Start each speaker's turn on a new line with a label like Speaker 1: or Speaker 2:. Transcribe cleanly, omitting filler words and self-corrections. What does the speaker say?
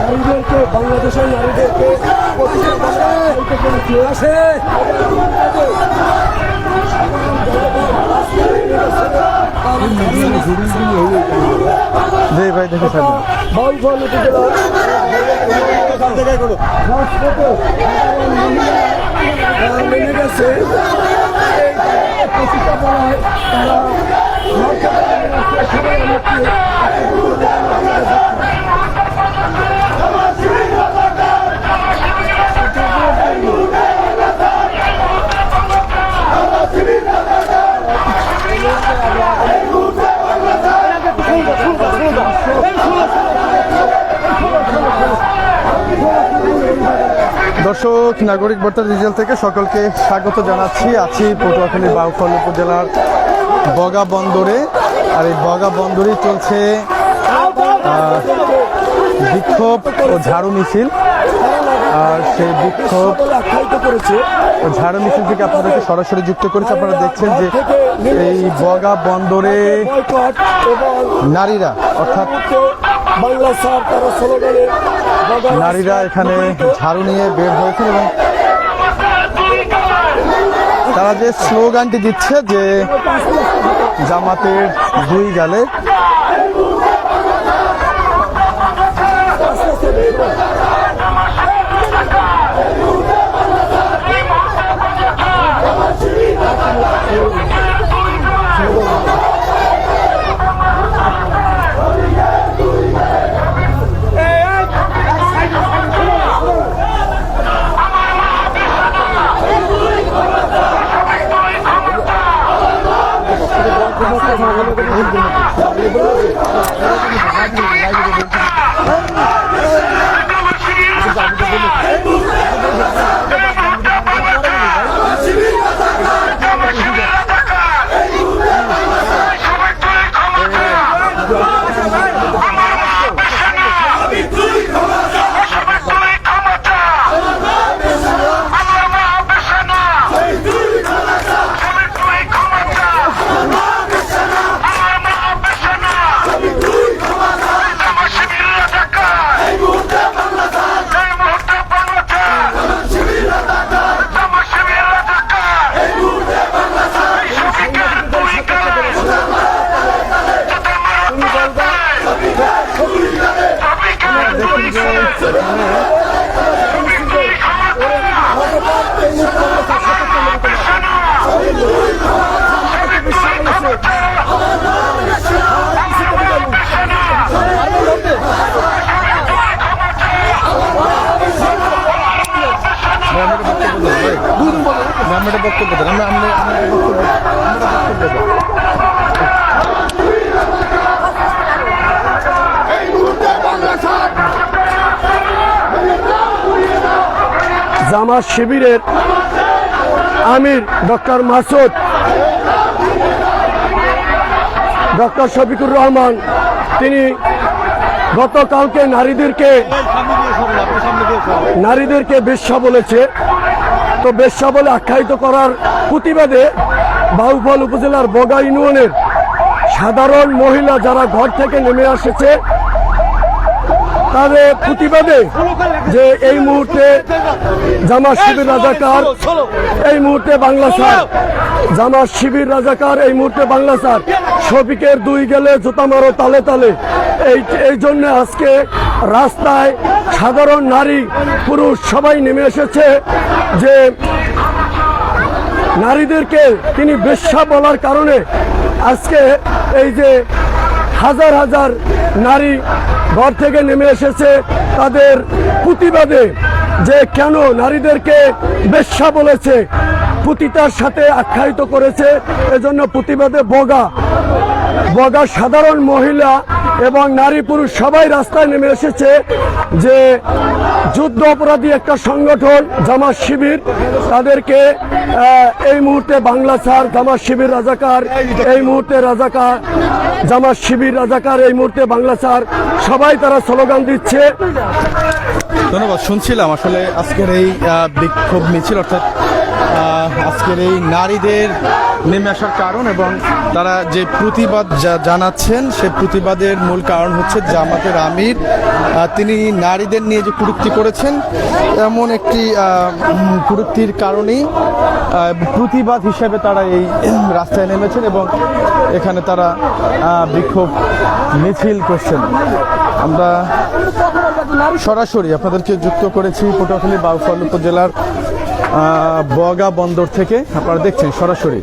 Speaker 1: নারীদেরকে, বাংলাদেশের নারীদেরকে আসে
Speaker 2: ভাই দেখে
Speaker 1: বাউফল উপজেলার নেমে গেছে। তারা
Speaker 2: দর্শক, নাগরিক বার্তা ডিজিটাল থেকে সকলকে স্বাগত জানাচ্ছি। আছি পটুয়াখালী বাউফল উপজেলার বগা বন্দরে। আর এই বগা বন্দরে চলছে বিক্ষোভ ও ঝাড়ু মিছিল। আর সেই বিক্ষোভ ও ঝাড়ু মিছিল থেকে আপনাদেরকে সরাসরি যুক্ত করেছে। আপনারা দেখছেন যে এই বগা বন্দরে নারীরা, অর্থাৎ নারীরা এখানে ঝাড়ু নিয়ে বের হয়েছে এবং তারা যে স্লোগানটি দিচ্ছে যে জামাতের দুই গালে, বক্তব্য দেন।
Speaker 1: জামাত শিবিরের আমির ডক্টর মাসুদ, ডক্টর শফিকুর রহমান, তিনি গতকালকে নারীদেরকে বেশ্যা বলেছে। তো বেশ্যা বলে আখ্যায়িত করার প্রতিবাদে বাউফল উপজেলার বগা ইউনিয়নের সাধারণ মহিলা যারা ঘর থেকে নেমে এসেছে, তাদের প্রতিবাদে যে এই মুহূর্তে জামাত শিবির রাজাকার, এই মুহূর্তে বাংলা স্যার, জামাত শিবির রাজাকার, এই মুহূর্তে বাংলা স্যার, শফিকের দুই গেলে জুতা মারো তালে তালে, এই জন্য আজকে রাস্তায় সাধারণ নারী পুরুষ সবাই নেমে এসেছে যে নারীদেরকে তিনি বেশ্যা বলার কারণে আজকে এই যে হাজার হাজার নারী ঘর থেকে নেমে এসেছে তাদের প্রতিবাদে, যে কেন নারীদেরকে বেশ্যা বলেছে, পতিতার সাথে আখ্যায়িত করেছে। এজন্য প্রতিবাদে বগা সাধারণ মহিলা এবং নারী পুরুষ সবাই রাস্তায় নেমে এসেছে যে যুদ্ধ অপরাধী একটা সংগঠন জামাত শিবির, তাদেরকে এই মুহূর্তে বাংলা স্যার, জামাত শিবির রাজাকার, এই মুহূর্তে রাজাকার, জামাত শিবির রাজাকার, এই মুহূর্তে বাংলা স্যার, সবাই তারা স্লোগান দিচ্ছে।
Speaker 2: ধন্যবাদ। শুনছিলাম আসলে আজকের এই বিক্ষোভ মিছিল, অর্থাৎ আজকের এই নারীদের নেমে আসার কারণ এবং তারা যে প্রতিবাদ জানাচ্ছেন সে প্রতিবাদের মূল কারণ হচ্ছে জামাতের আমির তিনি নারীদের নিয়ে যে কটূক্তি করেছেন এমন একটি কটূক্তির কারণেই প্রতিবাদ হিসেবে তারা এই রাস্তায় নেমেছেন এবং এখানে তারা বিক্ষোভ মিছিল করছেন। আমরা সরাসরি আপনাদেরকে যুক্ত করেছি পটুয়াখালী বাউফল উপজেলার বগা বন্দর থেকে, আপনারা দেখছেন সরাসরি।